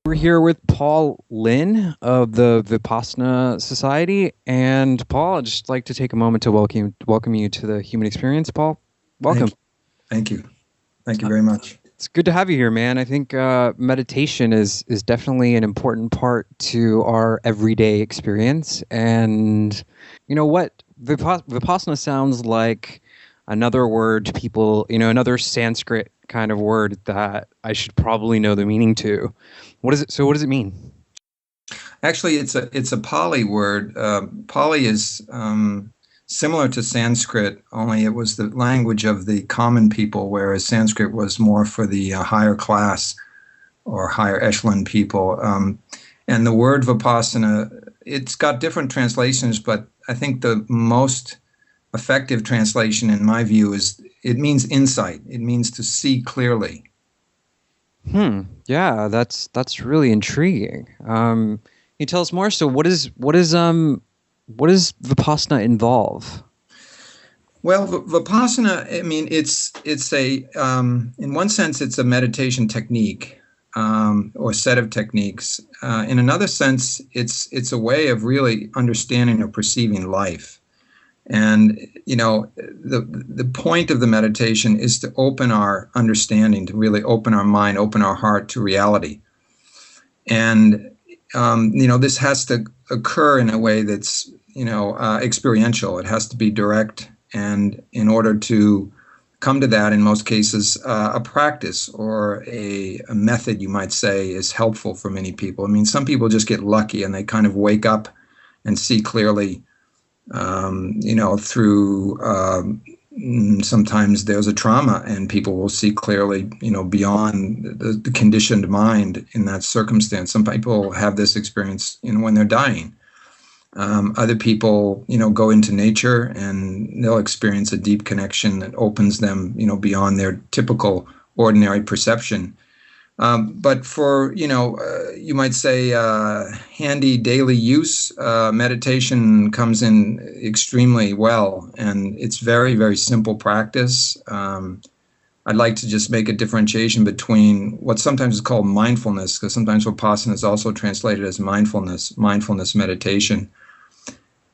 We're here with Paul Linn of the Vipassana Society. And Paul, I'd just like to take a moment to welcome you to the Human Experience. Paul, welcome. Thank you. Thank you very much. It's good to have you here, man. I think meditation is definitely an important part to our everyday experience. And you know what? Vipassana sounds like another word people, another Sanskrit kind of word that I should probably know the meaning to. What is it? So what does it mean? Actually, it's a Pali word. Pali is similar to Sanskrit, only it was the language of the common people, whereas Sanskrit was more for the higher class or higher echelon people. And the word Vipassana, it's got different translations, but I think the most effective translation, in my view, is it means insight. It means to see clearly. Yeah, that's really intriguing. Can you tell us more? So what does Vipassana involve? Well, Vipassana, I mean, it's a in one sense it's a meditation technique or set of techniques. In another sense, it's a way of really understanding or perceiving life. And the point of the meditation is to open our understanding, to really open our mind, open our heart to reality. And this has to occur in a way that's experiential. It has to be direct. And in order to come to that, in most cases, a practice or a method, you might say, is helpful for many people. I mean, some people just get lucky and they kind of wake up and see clearly, through sometimes there's a trauma and people will see clearly, beyond the conditioned mind in that circumstance. Some people have this experience, when they're dying. Other people, go into nature and they'll experience a deep connection that opens them, beyond their typical ordinary perception. But for, you might say handy daily use, meditation comes in extremely well. And it's very, very simple practice. I'd like to just make a differentiation between what sometimes is called mindfulness, because sometimes Vipassana is also translated as mindfulness meditation.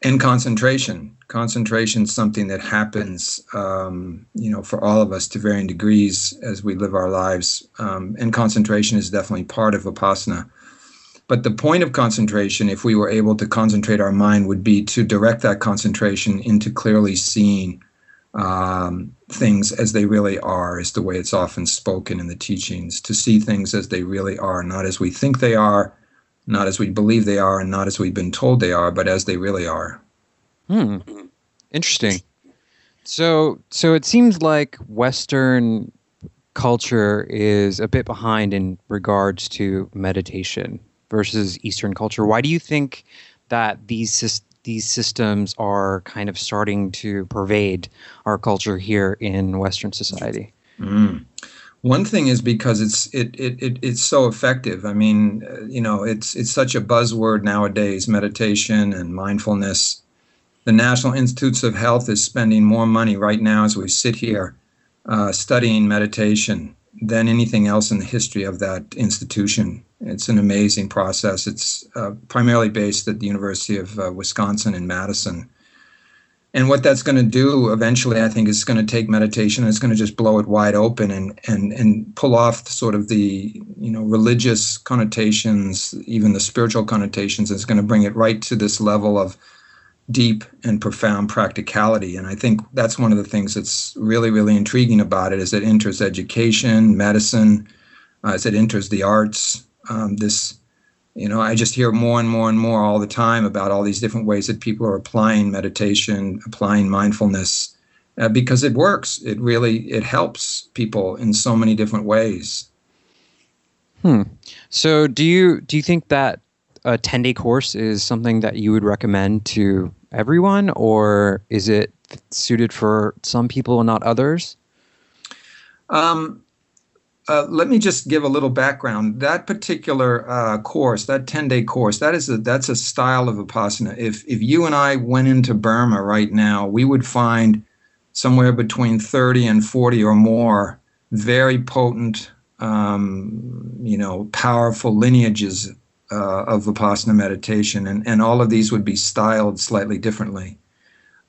And concentration. Concentration is something that happens, for all of us to varying degrees as we live our lives. And concentration is definitely part of Vipassana. But the point of concentration, if we were able to concentrate our mind, would be to direct that concentration into clearly seeing things as they really are, is the way it's often spoken in the teachings. To see things as they really are, not as we think they are, not as we believe they are, and not as we've been told they are, but as they really are. Interesting. So it seems like Western culture is a bit behind in regards to meditation versus Eastern culture. Why do you think that these systems are kind of starting to pervade our culture here in Western society? One thing is because it's so effective. I mean, it's such a buzzword nowadays, meditation and mindfulness. The National Institutes of Health is spending more money right now as we sit here studying meditation than anything else in the history of that institution. It's an amazing process. It's primarily based at the University of Wisconsin in Madison. And what that's going to do eventually, I think, is going to take meditation and it's going to just blow it wide open and pull off sort of the religious connotations, even the spiritual connotations. It's going to bring it right to this level of deep and profound practicality. And I think that's one of the things that's really, really intriguing about it, is it enters education, medicine, as it enters the arts. I just hear more and more and more all the time about all these different ways that people are applying meditation, applying mindfulness, because it works. It helps people in so many different ways. So do you think that a 10-day course is something that you would recommend to everyone, or is it suited for some people and not others? Let me just give a little background. That particular course, that 10-day course, that's a style of Vipassana. If you and I went into Burma right now, we would find somewhere between 30 and 40 or more very potent powerful lineages of Vipassana meditation, and all of these would be styled slightly differently.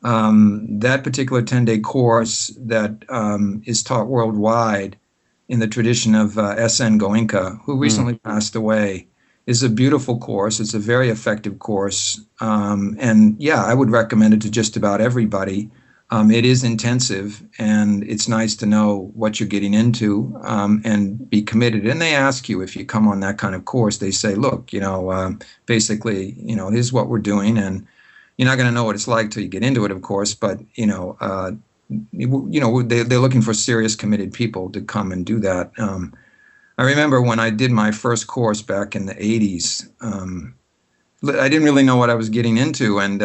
That particular 10-day course that is taught worldwide in the tradition of S.N. Goenka, who recently passed away, is a beautiful course. It's a very effective course. And yeah, I would recommend it to just about everybody. It is intensive, and it's nice to know what you're getting into and be committed. And they ask you, if you come on that kind of course, they say, look, basically, here's what we're doing, and you're not going to know what it's like till you get into it, of course, but, they're looking for serious, committed people to come and do that. I remember when I did my first course back in the 80s, I didn't really know what I was getting into, and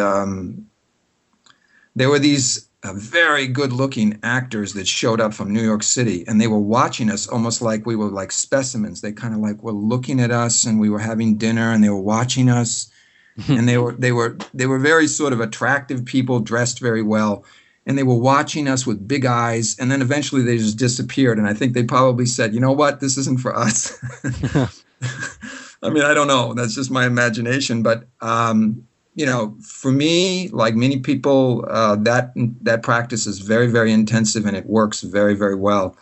there were these very good-looking actors that showed up from New York City, and they were watching us almost like we were like specimens. They kind of like were looking at us, and we were having dinner, and they were watching us, and they were very sort of attractive people, dressed very well, and they were watching us with big eyes, and then eventually they just disappeared, and I think they probably said, you know what, this isn't for us. I mean, I don't know. That's just my imagination, but for me, like many people, that practice is very, very intensive, and it works very, very well.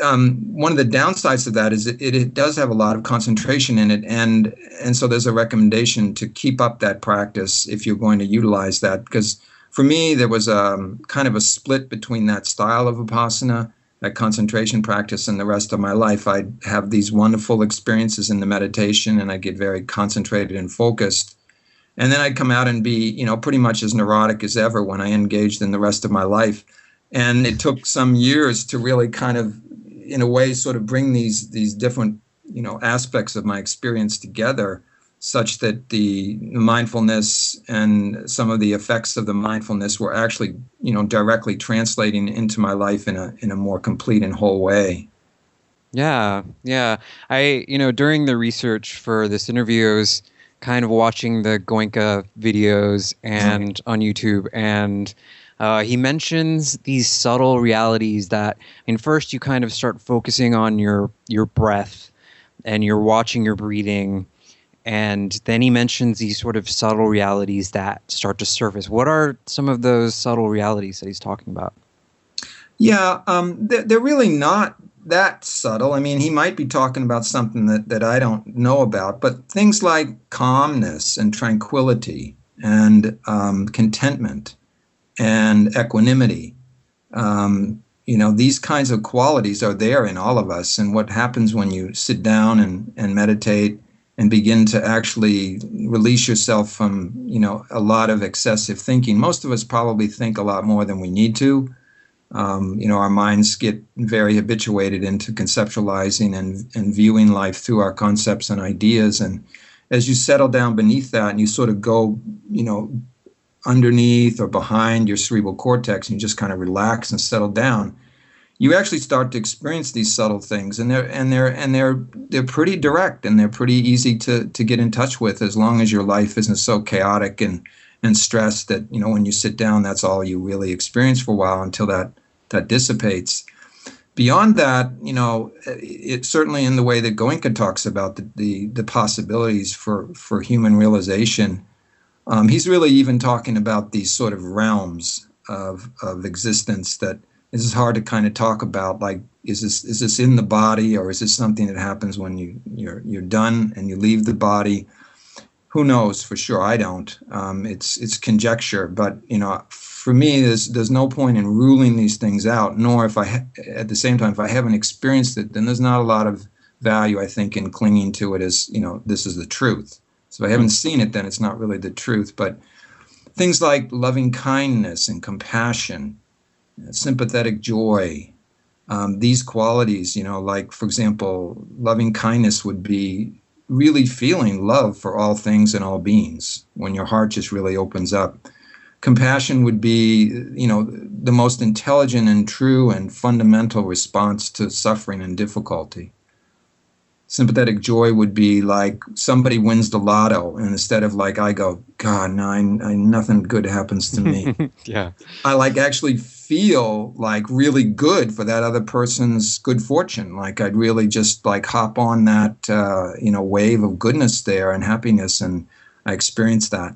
One of the downsides of that is it does have a lot of concentration in it, and so there's a recommendation to keep up that practice if you're going to utilize that. Because for me, there was kind of a split between that style of Vipassana, that concentration practice, and the rest of my life. I'd have these wonderful experiences in the meditation, and I'd get very concentrated and focused. And then I'd come out and be, pretty much as neurotic as ever when I engaged in the rest of my life. And it took some years to really kind of, in a way, sort of bring these different, aspects of my experience together, such that the mindfulness and some of the effects of the mindfulness were actually, directly translating into my life in a more complete and whole way. Yeah. I, during the research for this interview, I was kind of watching the Goenka videos and on YouTube, and he mentions these subtle realities that, first you kind of start focusing on your breath, and you're watching your breathing, and then he mentions these sort of subtle realities that start to surface. What are some of those subtle realities that he's talking about? Yeah, they're really not that subtle. I mean, he might be talking about something that I don't know about, but things like calmness and tranquility and contentment and equanimity, these kinds of qualities are there in all of us. And what happens when you sit down and meditate and begin to actually release yourself from, a lot of excessive thinking. Most of us probably think a lot more than we need to. Our minds get very habituated into conceptualizing and viewing life through our concepts and ideas. And as you settle down beneath that and you sort of go, underneath or behind your cerebral cortex, and you just kind of relax and settle down, you actually start to experience these subtle things, and they're pretty direct, and they're pretty easy to get in touch with, as long as your life isn't so chaotic and stressed that, when you sit down, that's all you really experience for a while until that dissipates. Beyond that, it's certainly in the way that Goenka talks about the possibilities for human realization. He's really even talking about these sort of realms of existence that is hard to kind of talk about. Like, is this in the body, or is this something that happens when you're done and you leave the body? Who knows for sure? I don't. It's conjecture, but for me, there's no point in ruling these things out. Nor at the same time, if I haven't experienced it, then there's not a lot of value, I think, in clinging to it as this is the truth. So if I haven't seen it, then it's not really the truth. But things like loving kindness and compassion, sympathetic joy, these qualities, like, for example, loving kindness would be really feeling love for all things and all beings when your heart just really opens up. Compassion would be, the most intelligent and true and fundamental response to suffering and difficulty. Sympathetic joy would be like somebody wins the lotto, and instead of like I go, God, no, nothing good happens to me. Yeah. I like actually feel like really good for that other person's good fortune. Like I'd really just like hop on that wave of goodness there and happiness, and I experience that.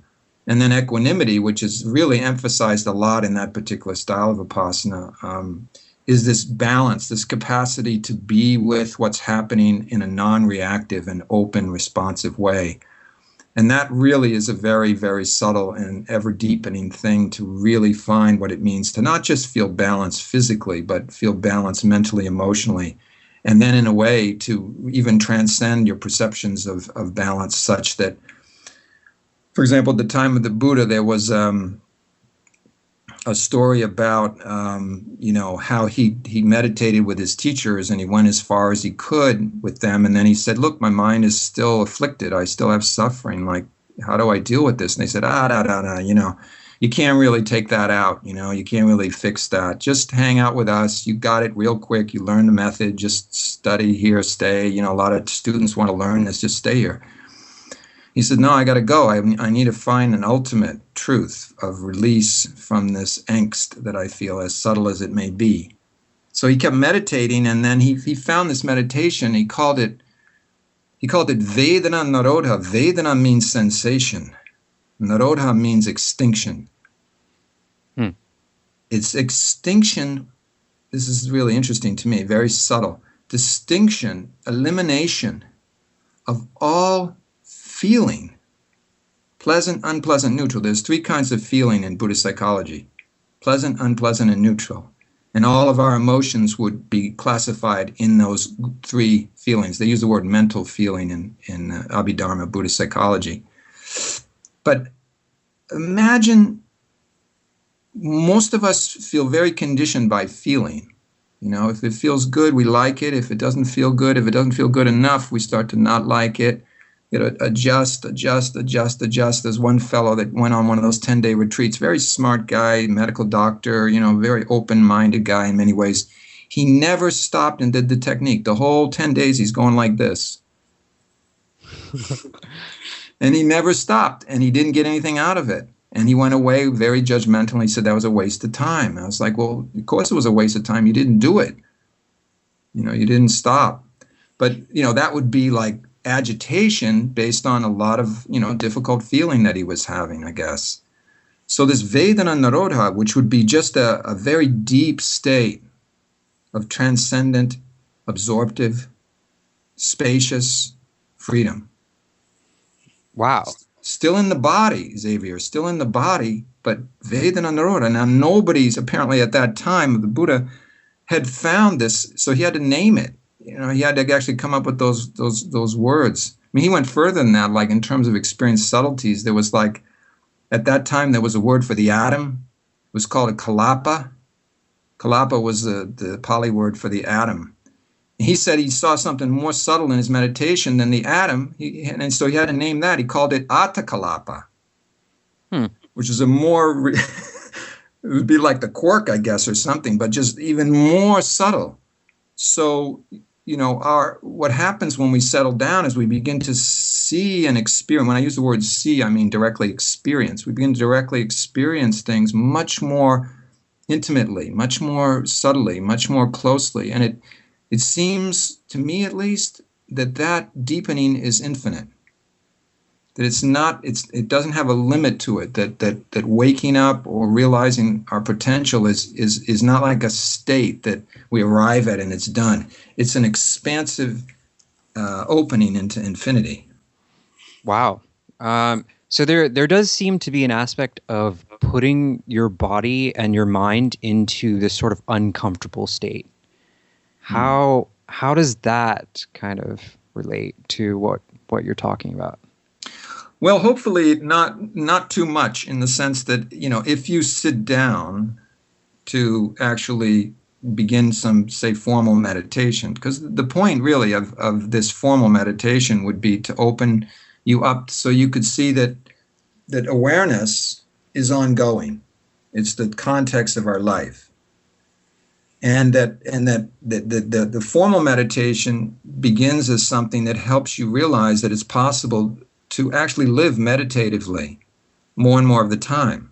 And then equanimity, which is really emphasized a lot in that particular style of Vipassana, is this balance, this capacity to be with what's happening in a non-reactive and open, responsive way. And that really is a very, very subtle and ever-deepening thing to really find what it means to not just feel balanced physically, but feel balanced mentally, emotionally, and then in a way to even transcend your perceptions of balance such that, for example, at the time of the Buddha, there was a story about how he meditated with his teachers, and he went as far as he could with them, and then he said, look, my mind is still afflicted, I still have suffering, like how do I deal with this? And they said, you can't really take that out, you can't really fix that, just hang out with us, you got it real quick, you learn the method, just study here, stay, a lot of students want to learn this, just stay here. He said, no, I got to go. I need to find an ultimate truth of release from this angst that I feel, as subtle as it may be. So he kept meditating, and then he found this meditation. He called it Vedana Narodha. Vedana means sensation. Narodha means extinction. It's extinction. This is really interesting to me, very subtle. Distinction, elimination of all feeling, pleasant, unpleasant, neutral. There's three kinds of feeling in Buddhist psychology: pleasant, unpleasant, and neutral. And all of our emotions would be classified in those three feelings. They use the word mental feeling in Abhidharma, Buddhist psychology. But imagine, most of us feel very conditioned by feeling. If it feels good, we like it. If it doesn't feel good, if it doesn't feel good enough, we start to not like it. Adjust. There's one fellow that went on one of those 10-day retreats, very smart guy, medical doctor, very open-minded guy in many ways. He never stopped and did the technique. The whole 10 days he's going like this. And he never stopped, and he didn't get anything out of it. And he went away very judgmental. He said that was a waste of time. I was like, well, of course it was a waste of time. You didn't do it. You didn't stop. But, that would be like agitation based on a lot of, difficult feeling that he was having, I guess. So this Vedana Narodha, which would be just a very deep state of transcendent, absorptive, spacious freedom. Wow. Still in the body, Xavier, still in the body, but Vedana Narodha. Now, nobody's apparently at that time of the Buddha had found this, so he had to name it. He had to actually come up with those words. I mean, he went further than that, like in terms of experience subtleties. There was like, at that time, there was a word for the atom. It was called a kalapa. Kalapa was the Pali word for the atom. He said he saw something more subtle in his meditation than the atom, and so he had to name that. He called it Attakalapa, which is a more, it would be like the quark, I guess, or something, but just even more subtle. So, what happens when we settle down is we begin to see and experience. When I use the word see, I mean directly experience. We begin to directly experience things much more intimately, much more subtly, much more closely. And it seems, to me at least, that deepening is infinite. That it doesn't have a limit to it, that waking up or realizing our potential is not like a state that we arrive at and it's done. It's an expansive opening into infinity. Wow. So there does seem to be an aspect of putting your body and your mind into this sort of uncomfortable state. How does that kind of relate to what you're talking about? Well, hopefully not too much, in the sense that, if you sit down to actually begin some, say, formal meditation, because the point really of this formal meditation would be to open you up so you could see that awareness is ongoing. It's the context of our life. And the formal meditation begins as something that helps you realize that it's possible to actually live meditatively more and more of the time.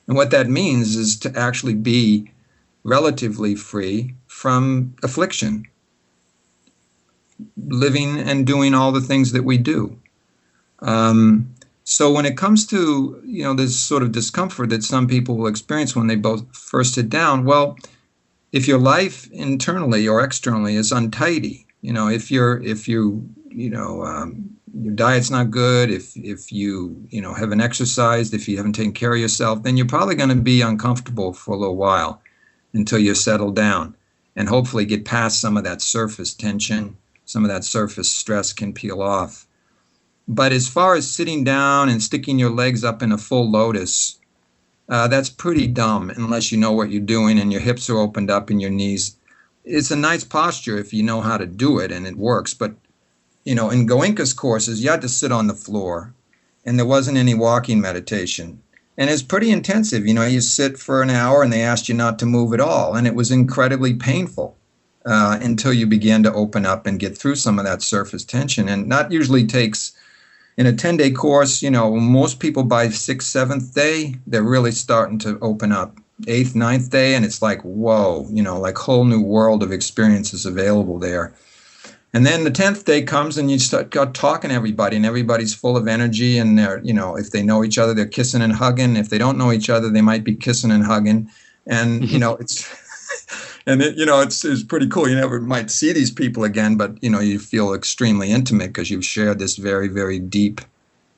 And what that means is to actually be relatively free from affliction, living and doing all the things that we do. So when it comes to, this sort of discomfort that some people will experience when they both first sit down, well, if your life internally or externally is untidy, if your diet's not good, if you haven't exercised, if you haven't taken care of yourself, then you're probably going to be uncomfortable for a little while until you're settled down and hopefully get past some of that surface tension, some of that surface stress can peel off. But as far as sitting down and sticking your legs up in a full lotus, that's pretty dumb unless you know what you're doing and your hips are opened up and your knees. It's a nice posture if you know how to do it and it works. But, in Goenka's courses, you had to sit on the floor and there wasn't any walking meditation. And it's pretty intensive. You sit for an hour and they asked you not to move at all. And it was incredibly painful until you began to open up and get through some of that surface tension. And that usually takes... In a 10-day course, most people by 6th, 7th day, they're really starting to open up. 8th, 9th day, and it's like, whoa, like whole new world of experiences available there. And then the 10th day comes and you start talking to everybody, and everybody's full of energy, and they're, if they know each other, they're kissing and hugging. If they don't know each other, they might be kissing and hugging. And, it's... And it's pretty cool. You never might see these people again, but you feel extremely intimate because you've shared this very, very deep,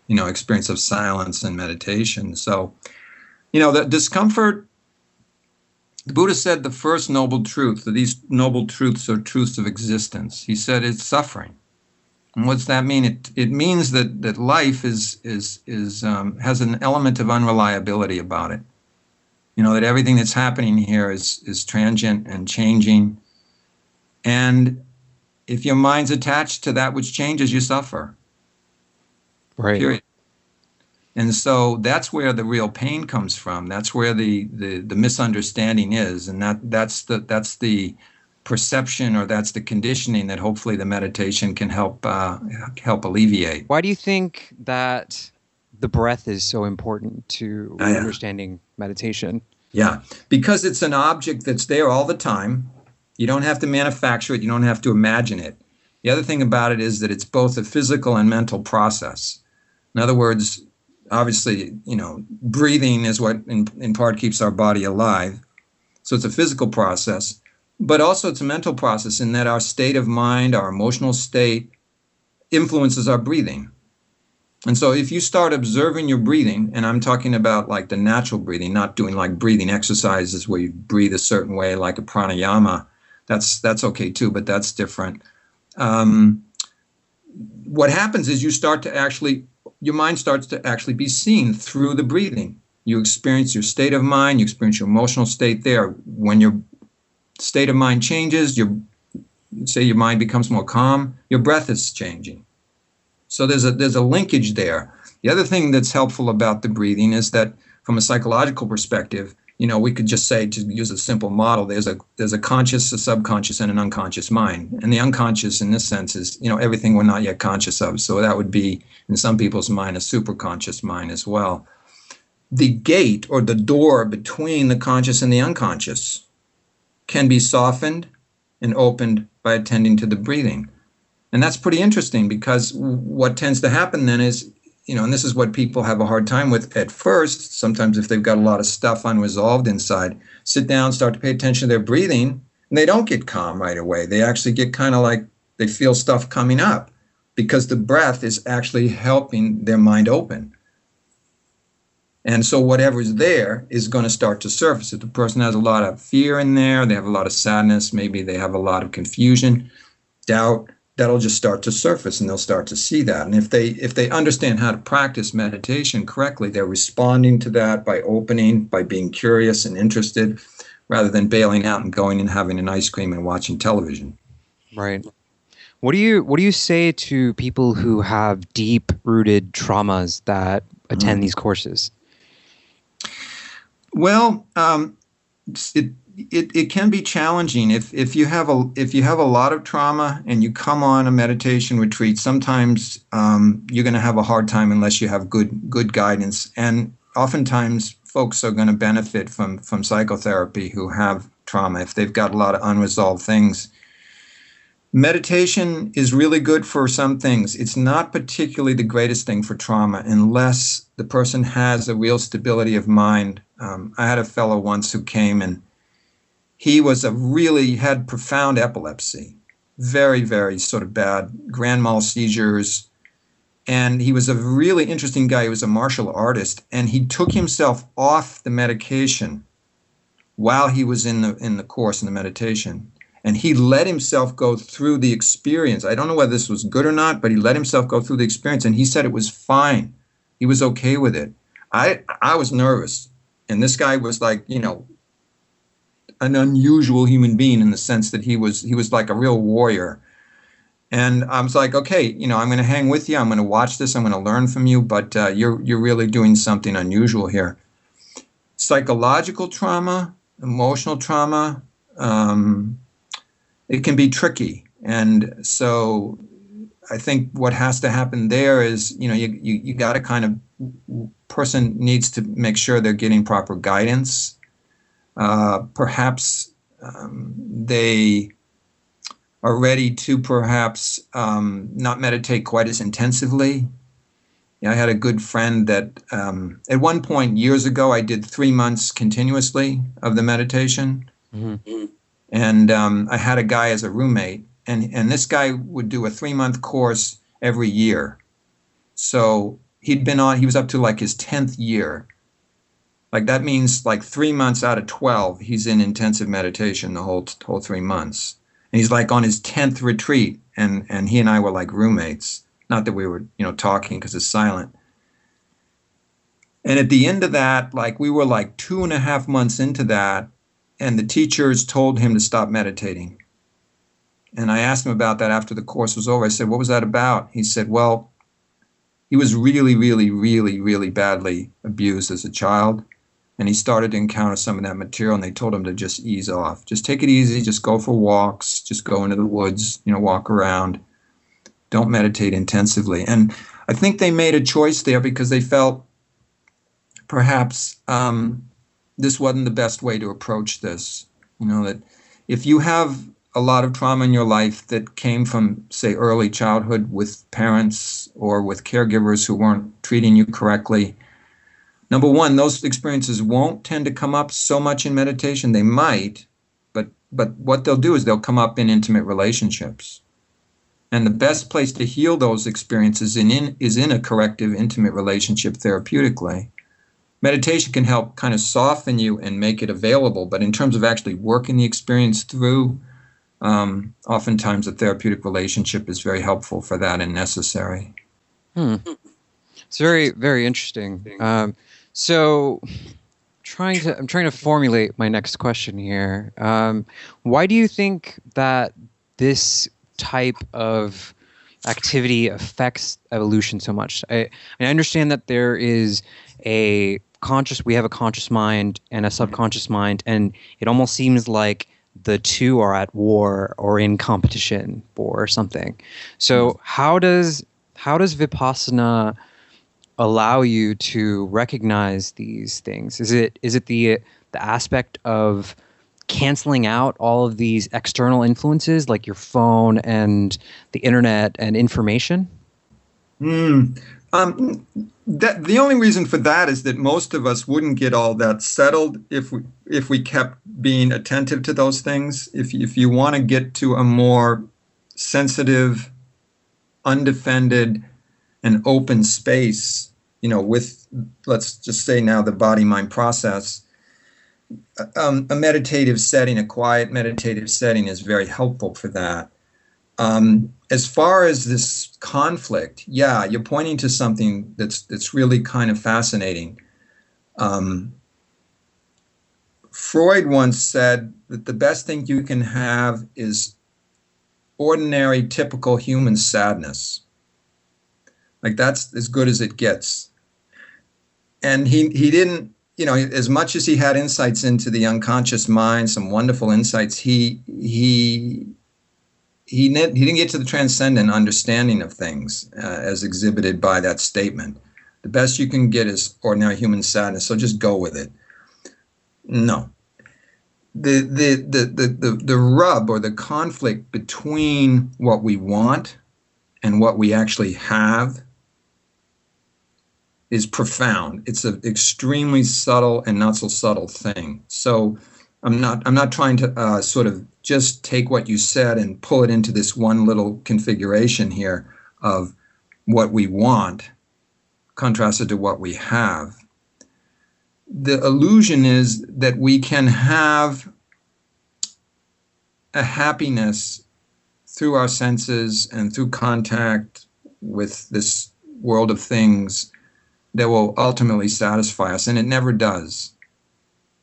experience of silence and meditation. So, the discomfort. The Buddha said the first noble truth. That these noble truths are truths of existence. He said it's suffering. And what's that mean? It means that life has an element of unreliability about it. That everything that's happening here is transient and changing. And if your mind's attached to that which changes, you suffer. Right. Period. And so that's where the real pain comes from. That's where the misunderstanding is. And that's the perception, or that's the conditioning that hopefully the meditation can help alleviate. Why do you think that the breath is so important to understanding meditation? Yeah, because it's an object that's there all the time. You don't have to manufacture it. You don't have to imagine it. The other thing about it is that it's both a physical and mental process. In other words, obviously, breathing is what in part keeps our body alive. So it's a physical process, but also it's a mental process in that our state of mind, our emotional state, influences our breathing. And so if you start observing your breathing, and I'm talking about like the natural breathing, not doing like breathing exercises where you breathe a certain way like a pranayama, that's okay too, but that's different. What happens is your mind starts to actually be seen through the breathing. You experience your state of mind, you experience your emotional state there. When your state of mind changes, your mind becomes more calm, your breath is changing. So there's a linkage there. The other thing that's helpful about the breathing is that from a psychological perspective, we could just say, to use a simple model, there's a conscious, a subconscious, and an unconscious mind. And the unconscious in this sense is, everything we're not yet conscious of. So that would be, in some people's mind, a superconscious mind as well. The gate or the door between the conscious and the unconscious can be softened and opened by attending to the breathing. And that's pretty interesting, because what tends to happen then is, and this is what people have a hard time with at first, sometimes if they've got a lot of stuff unresolved inside, sit down, start to pay attention to their breathing, and they don't get calm right away. They actually get kind of like they feel stuff coming up, because the breath is actually helping their mind open. And so whatever's there is going to start to surface. If the person has a lot of fear in there, they have a lot of sadness, maybe they have a lot of confusion, doubt, that'll just start to surface, and they'll start to see that. And if they understand how to practice meditation correctly, they're responding to that by opening, by being curious and interested, rather than bailing out and going and having an ice cream and watching television. Right. What do you say to people who have deep-rooted traumas that attend these courses? Well, it can be challenging if you have a lot of trauma and you come on a meditation retreat. Sometimes you're going to have a hard time unless you have good guidance, and oftentimes folks are going to benefit from psychotherapy who have trauma if they've got a lot of unresolved things. Meditation is really good for some things. It's not particularly the greatest thing for trauma unless the person has a real stability of mind. I had a fellow once who came, and he had profound epilepsy, very, very sort of bad grand mal seizures. And he was a really interesting guy. He was a martial artist, and he took himself off the medication while he was in the course, in the meditation. And he let himself go through the experience. I don't know whether this was good or not, but he let himself go through the experience, and he said it was fine. He was okay with it. I was nervous, and this guy was like, an unusual human being in the sense that he was like a real warrior. And I was like, okay, I'm going to hang with you. I'm going to watch this. I'm going to learn from you, but you're really doing something unusual here. Psychological trauma, emotional trauma, it can be tricky. And so I think what has to happen there is, you got to kind of, person needs to make sure they're getting proper guidance. Perhaps they are ready to perhaps not meditate quite as intensively. I had a good friend that at one point years ago, I did 3 months continuously of the meditation. Mm-hmm. And I had a guy as a roommate, and this guy would do a 3-month course every year. So he was up to like his 10th year. Like that means like 3 months out of 12, he's in intensive meditation the whole 3 months. And he's like on his 10th retreat, and he and I were like roommates. Not that we were, talking because it's silent. And at the end of that, like we were like 2.5 months into that, and the teachers told him to stop meditating. And I asked him about that after the course was over. I said, what was that about? He said, well, he was really, really, really, really badly abused as a child. And he started to encounter some of that material, and they told him to just ease off. Just take it easy. Just go for walks. Just go into the woods, walk around. Don't meditate intensively. And I think they made a choice there because they felt perhaps this wasn't the best way to approach this. That if you have a lot of trauma in your life that came from, say, early childhood with parents or with caregivers who weren't treating you correctly, number one, those experiences won't tend to come up so much in meditation. They might, but what they'll do is they'll come up in intimate relationships. And the best place to heal those experiences is in a corrective, intimate relationship therapeutically. Meditation can help kind of soften you and make it available, but in terms of actually working the experience through, oftentimes a therapeutic relationship is very helpful for that and necessary. It's very, very interesting. So I'm trying to formulate my next question here. Why do you think that this type of activity affects evolution so much? I understand that there is we have a conscious mind and a subconscious mind, and it almost seems like the two are at war or in competition or something. So how does Vipassana allow you to recognize these things? Is it the aspect of canceling out all of these external influences like your phone and the internet and information? The only reason for that is that most of us wouldn't get all that settled if we kept being attentive to those things. If you want to get to a more sensitive, undefended, and open space, with, let's just say now, the body-mind process, a meditative setting, a quiet meditative setting is very helpful for that. As far as this conflict, yeah, you're pointing to something that's really kind of fascinating. Freud once said that the best thing you can have is ordinary, typical human sadness. Like that's as good as it gets. And he didn't as much as he had insights into the unconscious mind, some wonderful insights, he didn't get to the transcendent understanding of things as exhibited by that statement. The best you can get is ordinary human sadness, so just go with it. No. The rub or the conflict between what we want and what we actually have is profound. It's an extremely subtle and not so subtle thing. So I'm not trying to sort of just take what you said and pull it into this one little configuration here of what we want contrasted to what we have. The illusion is that we can have a happiness through our senses and through contact with this world of things that will ultimately satisfy us, and it never does,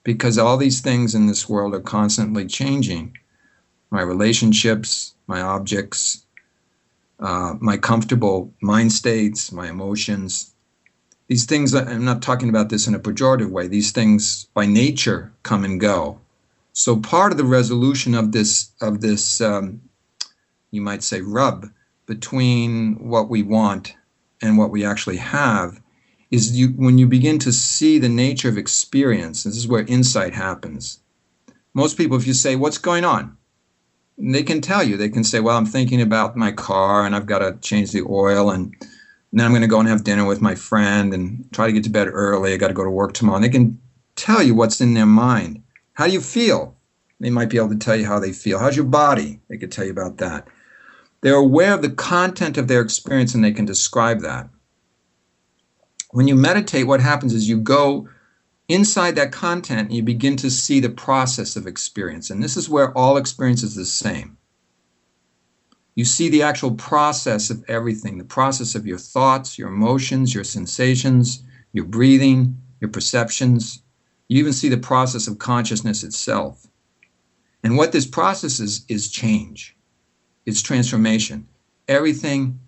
because all these things in this world are constantly changing. My relationships, my objects, my comfortable mind states, my emotions. These things, I'm not talking about this in a pejorative way, these things by nature come and go. So part of the resolution of this, you might say, rub between what we want and what we actually have is when you begin to see the nature of experience. This is where insight happens. Most people, if you say, what's going on? And they can tell you. They can say, well, I'm thinking about my car and I've got to change the oil, and then I'm going to go and have dinner with my friend and try to get to bed early. I got to go to work tomorrow. And they can tell you what's in their mind. How do you feel? They might be able to tell you how they feel. How's your body? They could tell you about that. They're aware of the content of their experience and they can describe that. When you meditate, what happens is you go inside that content and you begin to see the process of experience. And this is where all experience is the same. You see the actual process of everything, the process of your thoughts, your emotions, your sensations, your breathing, your perceptions. You even see the process of consciousness itself. And what this process is change. It's transformation. Everything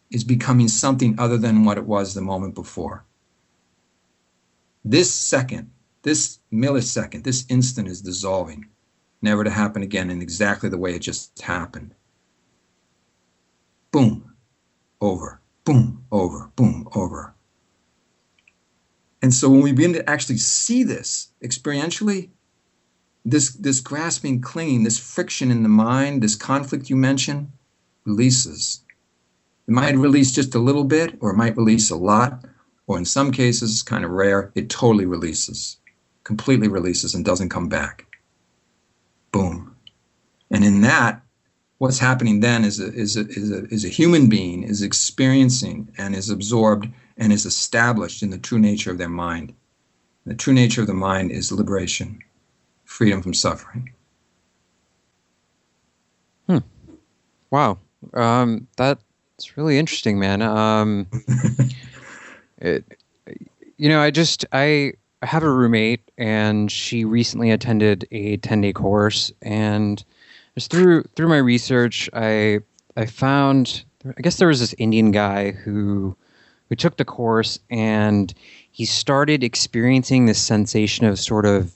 is becoming something other than what it was the moment before. This second, this millisecond, this instant is dissolving, never to happen again in exactly the way it just happened. Boom, over, boom, over, boom, over. And so when we begin to actually see this experientially, this grasping, clinging, this friction in the mind, this conflict you mentioned, releases. It might release just a little bit, or it might release a lot, or in some cases, it's kind of rare, it totally releases, completely releases and doesn't come back. Boom. And in that, what's happening then is a human being is experiencing and is absorbed and is established in the true nature of their mind. The true nature of the mind is liberation, freedom from suffering. Wow. That's really interesting, man. I have a roommate, and she recently attended a 10-day course, and just through my research, I found, I guess there was this Indian guy who took the course, and he started experiencing this sensation of sort of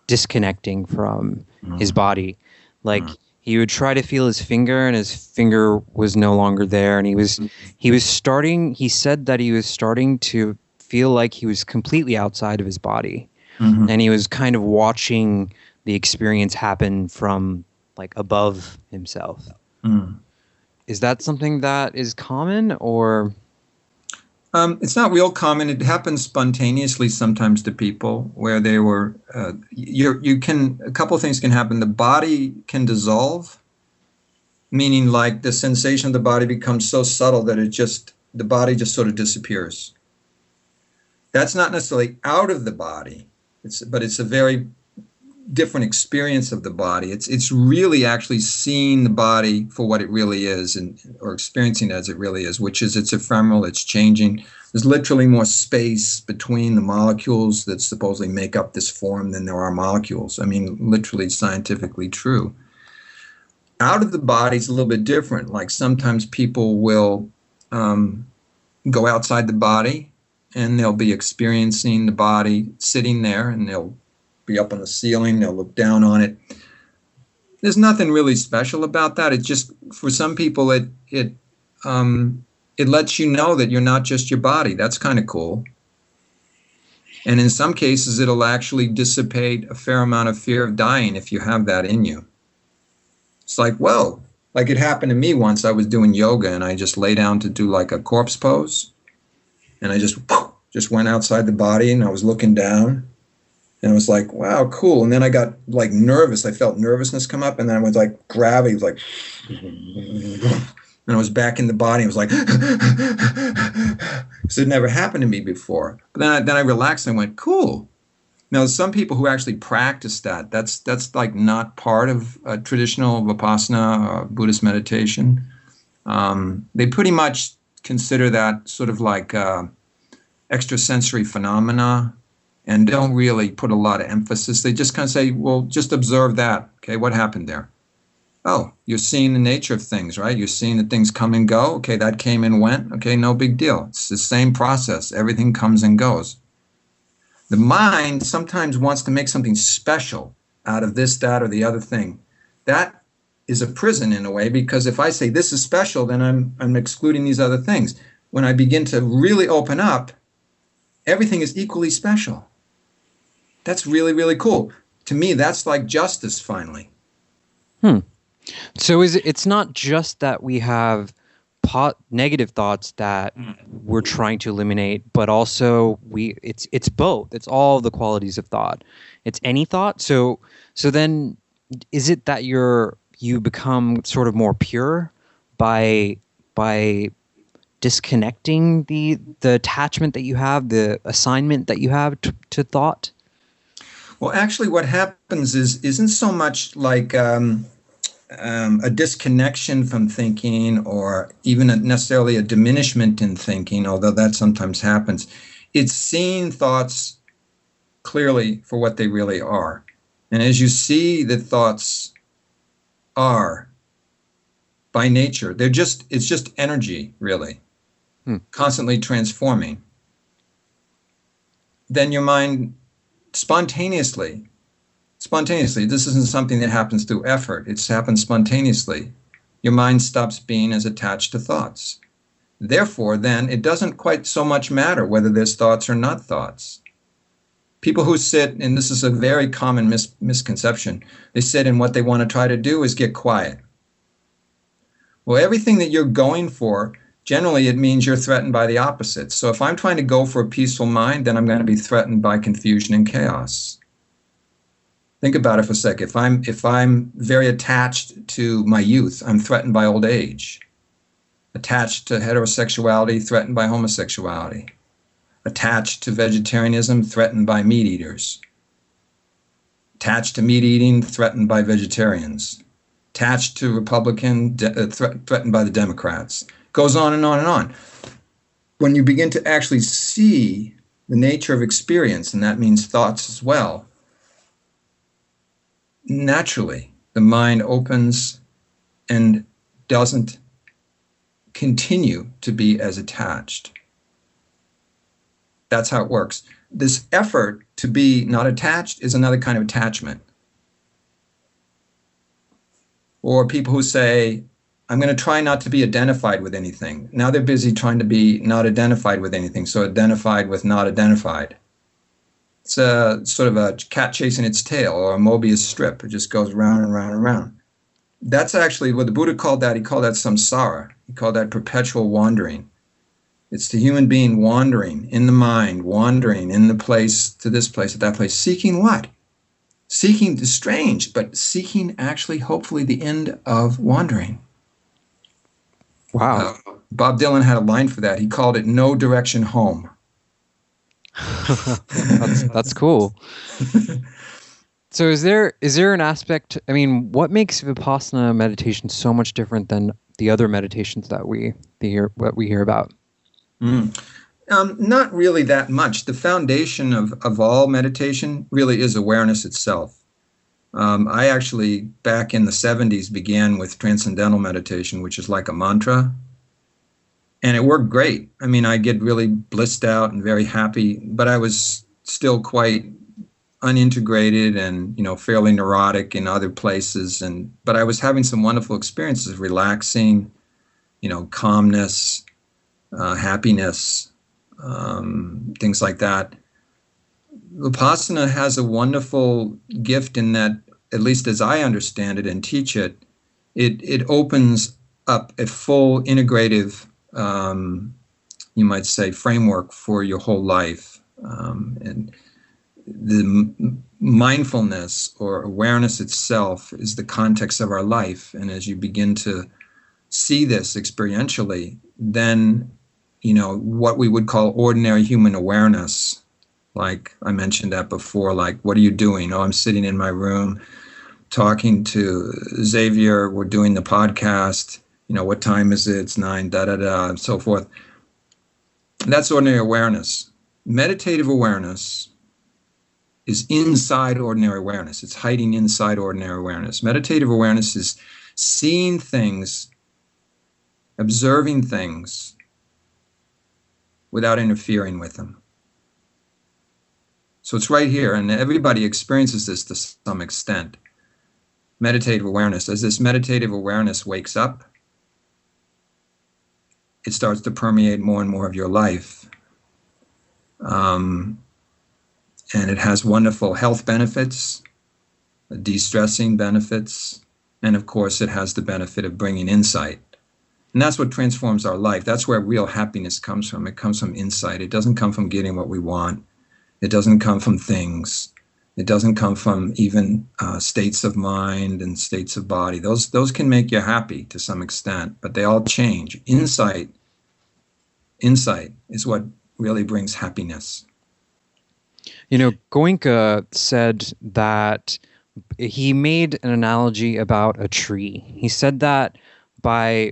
disconnecting from his body. Like he would try to feel his finger and his finger was no longer there. And he said that he was starting to feel like he was completely outside of his body. Mm-hmm. And he was kind of watching the experience happen from like above himself. Mm. Is that something that is common, or? It's not real common. It happens spontaneously sometimes to people where they were, a couple of things can happen. The body can dissolve, meaning like the sensation of the body becomes so subtle that the body just sort of disappears. That's not necessarily out of the body, but it's a very different experience of the body. It's really actually seeing the body for what it really is, or experiencing it as it really is, which is it's ephemeral, it's changing. There's literally more space between the molecules that supposedly make up this form than there are molecules. I mean, literally scientifically true. Out of the body is a little bit different. Like sometimes people will go outside the body and they'll be experiencing the body sitting there, and they'll be up on the ceiling, they'll look down on it. There's nothing really special about that. It just, for some people, it lets you know that you're not just your body. That's kind of cool. And in some cases, it'll actually dissipate a fair amount of fear of dying if you have that in you. It's like, whoa, like it happened to me once. I was doing yoga and I just lay down to do like a corpse pose. And I just went outside the body and I was looking down. And I was like, wow, cool. And then I got like nervous. I felt nervousness come up, and then I was like, gravity was like, and I was back in the body. I was like, because it never happened to me before. But then I relaxed and I went, cool. Now, there's some people who actually practice that. That's like not part of traditional Vipassana or Buddhist meditation. They pretty much consider that sort of like extrasensory phenomena, and don't really put a lot of emphasis. They just kind of say, well, just observe that. Okay, what happened there? Oh, you're seeing the nature of things, right? You're seeing that things come and go. Okay, that came and went. Okay, no big deal. It's the same process. Everything comes and goes. The mind sometimes wants to make something special out of this, that, or the other thing. That is a prison in a way, because if I say this is special, then I'm excluding these other things. When I begin to really open up, everything is equally special. That's really, really cool. To me, that's like justice, finally. So it's not just that we have negative thoughts that we're trying to eliminate, but also it's both. It's all the qualities of thought. It's any thought. So then is it that you become sort of more pure by disconnecting the attachment that you have, the assignment that you have to thought? Well, actually, what happens isn't so much like a disconnection from thinking, or even necessarily a diminishment in thinking, although that sometimes happens. It's seeing thoughts clearly for what they really are. And as you see that thoughts are, by nature, it's just energy, really, constantly transforming, then your mind spontaneously, this isn't something that happens through effort, it's happened spontaneously. Your mind stops being as attached to thoughts. Therefore, then, it doesn't quite so much matter whether there's thoughts or not thoughts. People who sit, and this is a very common misconception, they sit and what they want to try to do is get quiet. Well, everything that you're going for, generally it means you're threatened by the opposite. So if I'm trying to go for a peaceful mind, then I'm going to be threatened by confusion and chaos. Think about it for a sec. If I'm very attached to my youth, I'm threatened by old age. Attached to heterosexuality, threatened by homosexuality. Attached to vegetarianism, threatened by meat eaters. Attached to meat eating, threatened by vegetarians. Attached to Republican, threatened by the Democrats. Goes on and on and on. When you begin to actually see the nature of experience, and that means thoughts as well, naturally the mind opens and doesn't continue to be as attached. That's how it works. This effort to be not attached is another kind of attachment. Or people who say, I'm going to try not to be identified with anything. Now they're busy trying to be not identified with anything, so identified with not identified. It's a sort of a cat chasing its tail, or a Mobius strip. It just goes round and round and round. That's actually what the Buddha called that. He called that samsara. He called that perpetual wandering. It's the human being wandering in the mind, wandering in the place to this place, to that place, seeking what? Seeking is strange, but seeking actually, hopefully, the end of wandering. Wow. Bob Dylan had a line for that. He called it "No Direction Home." That's cool. So is there an aspect, I mean, what makes Vipassana meditation so much different than the other meditations that we hear about? Not really that much. The foundation of all meditation really is awareness itself. I actually, back in the 70s, began with transcendental meditation, which is like a mantra. And it worked great. I mean, I get really blissed out and very happy, but I was still quite unintegrated and, fairly neurotic in other places. But I was having some wonderful experiences, relaxing, calmness, happiness, things like that. Vipassana has a wonderful gift in that, at least as I understand it and teach it, it opens up a full integrative, you might say, framework for your whole life. And the mindfulness or awareness itself is the context of our life. And as you begin to see this experientially, then, what we would call ordinary human awareness, like I mentioned that before, like, what are you doing? Oh, I'm sitting in my room talking to Xavier. We're doing the podcast. What time is it? It's 9, and so forth. That's ordinary awareness. Meditative awareness is inside ordinary awareness. It's hiding inside ordinary awareness. Meditative awareness is seeing things, observing things without interfering with them. So it's right here, and everybody experiences this to some extent. Meditative awareness. As this meditative awareness wakes up, it starts to permeate more and more of your life. And it has wonderful health benefits, de-stressing benefits, and of course it has the benefit of bringing insight. And that's what transforms our life. That's where real happiness comes from. It comes from insight. It doesn't come from getting what we want. It doesn't come from things. It doesn't come from even states of mind and states of body. Those can make you happy to some extent, but they all change. Insight is what really brings happiness. Goenka said that he made an analogy about a tree. He said that by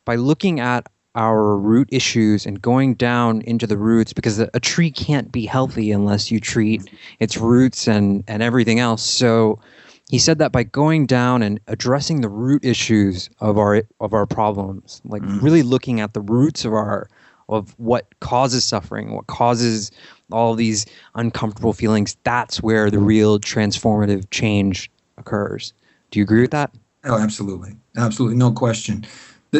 looking at our root issues and going down into the roots, because a tree can't be healthy unless you treat its roots and everything else. So he said that by going down and addressing the root issues of our problems, like really looking at the roots of what causes suffering, what causes all these uncomfortable feelings, that's where the real transformative change occurs. Do you agree with that? Oh, absolutely. Absolutely. No question.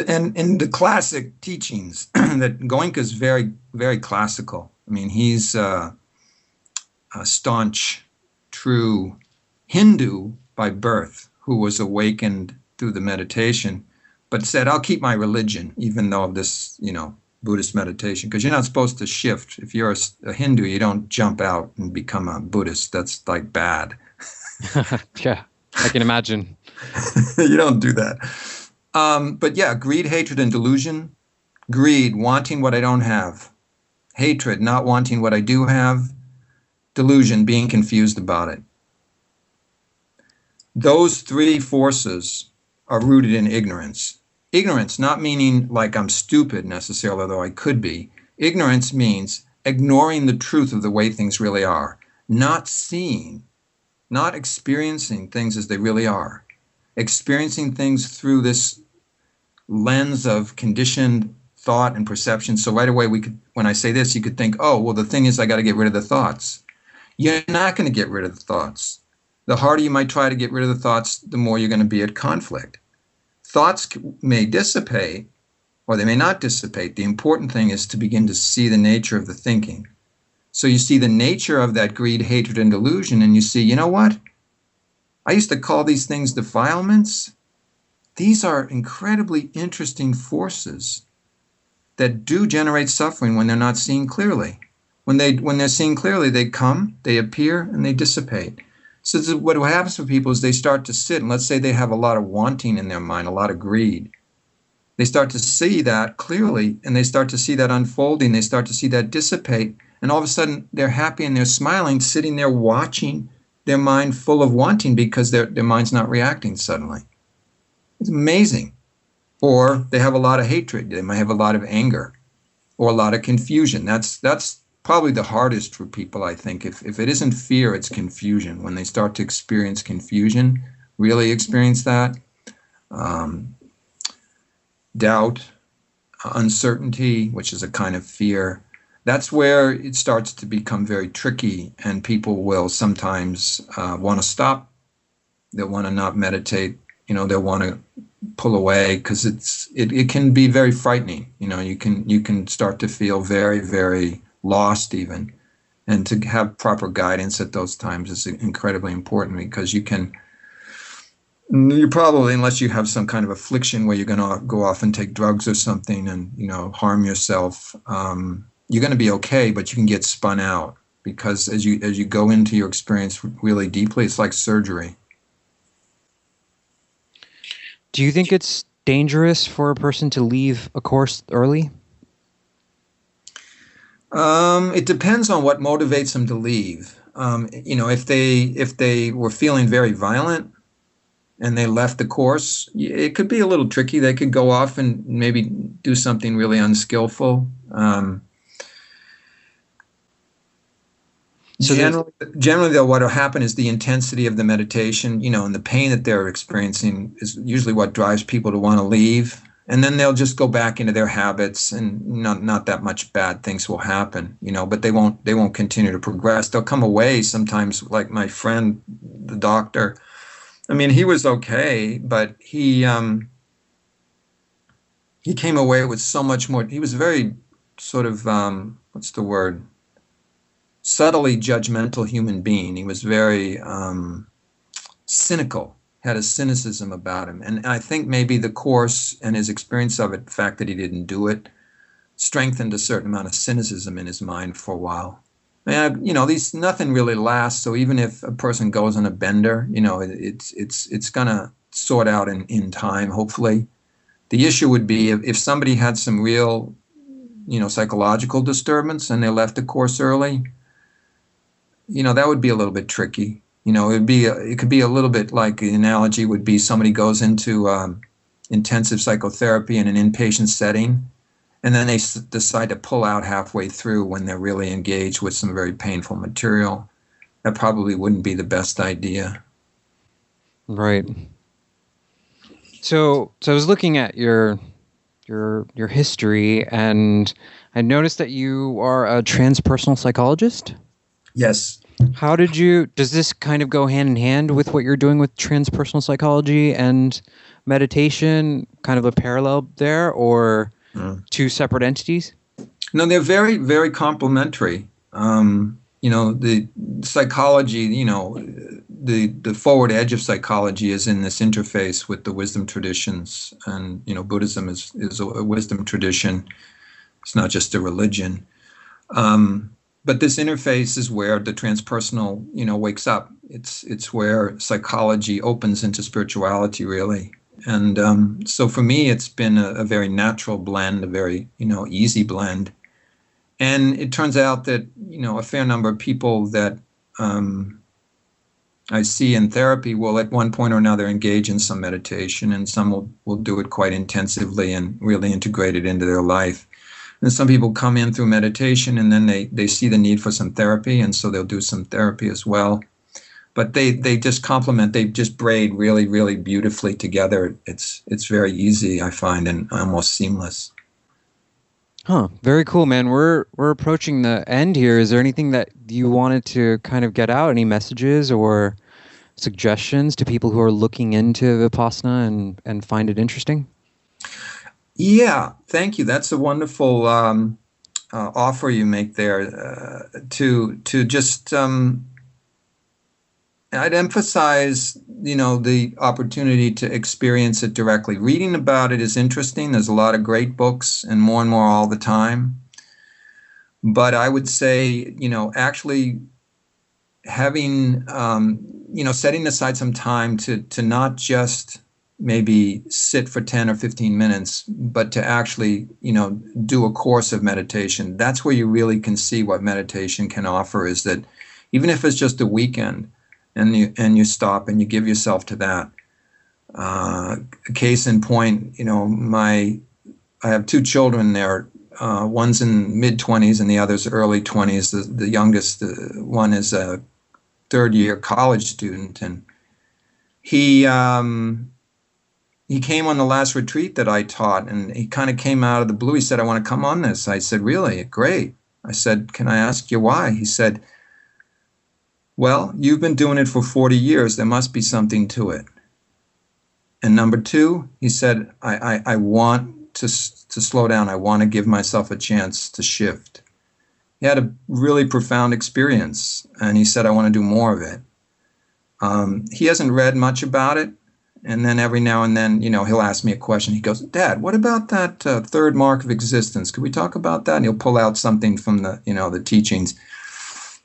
And in the classic teachings, that Goenka is very, very classical. I mean, he's a staunch, true Hindu by birth who was awakened through the meditation, but said, I'll keep my religion, even though this, Buddhist meditation, because you're not supposed to shift. If you're a Hindu, you don't jump out and become a Buddhist. That's like bad. Yeah, I can imagine. You don't do that. But yeah, greed, hatred, and delusion. Greed, wanting what I don't have. Hatred, not wanting what I do have. Delusion, being confused about it. Those three forces are rooted in ignorance. Ignorance, not meaning like I'm stupid necessarily, although I could be. Ignorance means ignoring the truth of the way things really are. Not seeing, not experiencing things as they really are. Experiencing things through this lens of conditioned thought and perception. So right away, when I say this, you could think, oh, well, the thing is I got to get rid of the thoughts. You're not going to get rid of the thoughts. The harder you might try to get rid of the thoughts, the more you're going to be at conflict. Thoughts may dissipate, or they may not dissipate. The important thing is to begin to see the nature of the thinking. So you see the nature of that greed, hatred, and delusion, and you see, you know what? I used to call these things defilements. These are incredibly interesting forces that do generate suffering when they're not seen clearly. When they're seen clearly, they come, they appear, and they dissipate. So what happens for people is they start to sit, and let's say they have a lot of wanting in their mind, a lot of greed. They start to see that clearly, and they start to see that unfolding. They start to see that dissipate, and all of a sudden they're happy and they're smiling, sitting there watching their mind full of wanting because their mind's not reacting suddenly. It's amazing. Or they have a lot of hatred. They might have a lot of anger or a lot of confusion. That's probably the hardest for people, I think. If it isn't fear, it's confusion. When they start to experience confusion, really experience that, doubt, uncertainty, which is a kind of fear. That's where it starts to become very tricky, and people will sometimes want to stop. They'll want to not meditate. They'll want to pull away because it can be very frightening. You can start to feel very, very lost even, and to have proper guidance at those times is incredibly important, because you probably, unless you have some kind of affliction where you're going to go off and take drugs or something and harm yourself, you're going to be okay, but you can get spun out, because as you go into your experience really deeply, it's like surgery. Do you think it's dangerous for a person to leave a course early? It depends on what motivates them to leave. If they were feeling very violent and they left the course, it could be a little tricky. They could go off and maybe do something really unskillful. Generally, though, what will happen is the intensity of the meditation, and the pain that they're experiencing is usually what drives people to want to leave. And then they'll just go back into their habits, and not that much bad things will happen, but they won't continue to progress. They'll come away sometimes, like my friend, the doctor. I mean, he was okay, but he came away with so much more. He was very sort of, what's the word? Subtly judgmental human being. He was very cynical, had a cynicism about him. And I think maybe the course and his experience of it, the fact that he didn't do it, strengthened a certain amount of cynicism in his mind for a while. And, nothing really lasts. So even if a person goes on a bender, it's going to sort out in time, hopefully. The issue would be if somebody had some real, psychological disturbance and they left the course early, that would be a little bit tricky. It could be a little bit like the analogy would be somebody goes into intensive psychotherapy in an inpatient setting, and then they decide to pull out halfway through when they're really engaged with some very painful material. That probably wouldn't be the best idea. Right. So I was looking at your history, and I noticed that you are a transpersonal psychologist. Yes. Does this kind of go hand in hand with what you're doing with transpersonal psychology and meditation, kind of a parallel there, or two separate entities? No, they're very, very complementary. The psychology, the forward edge of psychology is in this interface with the wisdom traditions. And, Buddhism is a wisdom tradition. It's not just a religion. But this interface is where the transpersonal, wakes up. It's where psychology opens into spirituality, really. And so for me, it's been a very natural blend, a very, easy blend. And it turns out that, a fair number of people that I see in therapy will at one point or another engage in some meditation, and some will do it quite intensively and really integrate it into their life. And some people come in through meditation, and then they see the need for some therapy, and so they'll do some therapy as well. But they just complement, they just braid really, really beautifully together. It's very easy, I find, and almost seamless. Huh. Very cool, man. We're approaching the end here. Is there anything that you wanted to kind of get out? Any messages or suggestions to people who are looking into Vipassana and find it interesting? Yeah, thank you. That's a wonderful offer you make there. To just, I'd emphasize, the opportunity to experience it directly. Reading about it is interesting. There's a lot of great books, and more all the time. But I would say, actually having, setting aside some time to not just maybe sit for 10 or 15 minutes, but to actually, do a course of meditation. That's where you really can see what meditation can offer, is that even if it's just a weekend and you stop and you give yourself to that. Case in point, I have two children there. One's in mid-20s and the other's early 20s. The youngest one is a third-year college student, and he he came on the last retreat that I taught, and he kind of came out of the blue. He said, I want to come on this. I said, really? Great. I said, can I ask you why? He said, well, you've been doing it for 40 years. There must be something to it. And number two, he said, I want to slow down. I want to give myself a chance to shift. He had a really profound experience, and he said, I want to do more of it. He hasn't read much about it. And then every now and then, he'll ask me a question. He goes, Dad, what about that third mark of existence? Could we talk about that? And he'll pull out something from the teachings.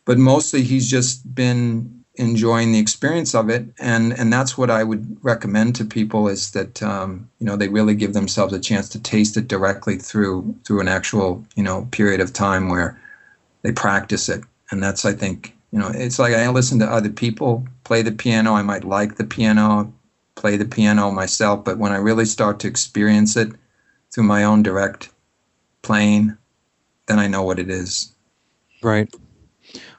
But mostly he's just been enjoying the experience of it. And that's what I would recommend to people, is that, they really give themselves a chance to taste it directly through an actual, period of time where they practice it. And that's, I think, it's like I listen to other people play the piano. I might like the piano, play the piano myself, but when I really start to experience it through my own direct playing, then I know what it is. Right.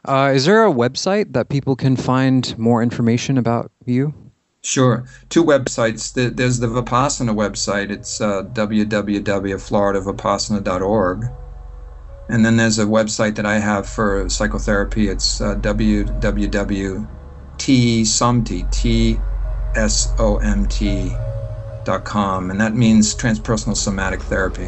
Is there a website that people can find more information about you? Sure. Two websites. There's the Vipassana website. It's www.floridavipassana.org. And then there's a website that I have for psychotherapy. It's www.TsomT, TSOMT.com, and that means Transpersonal Somatic Therapy.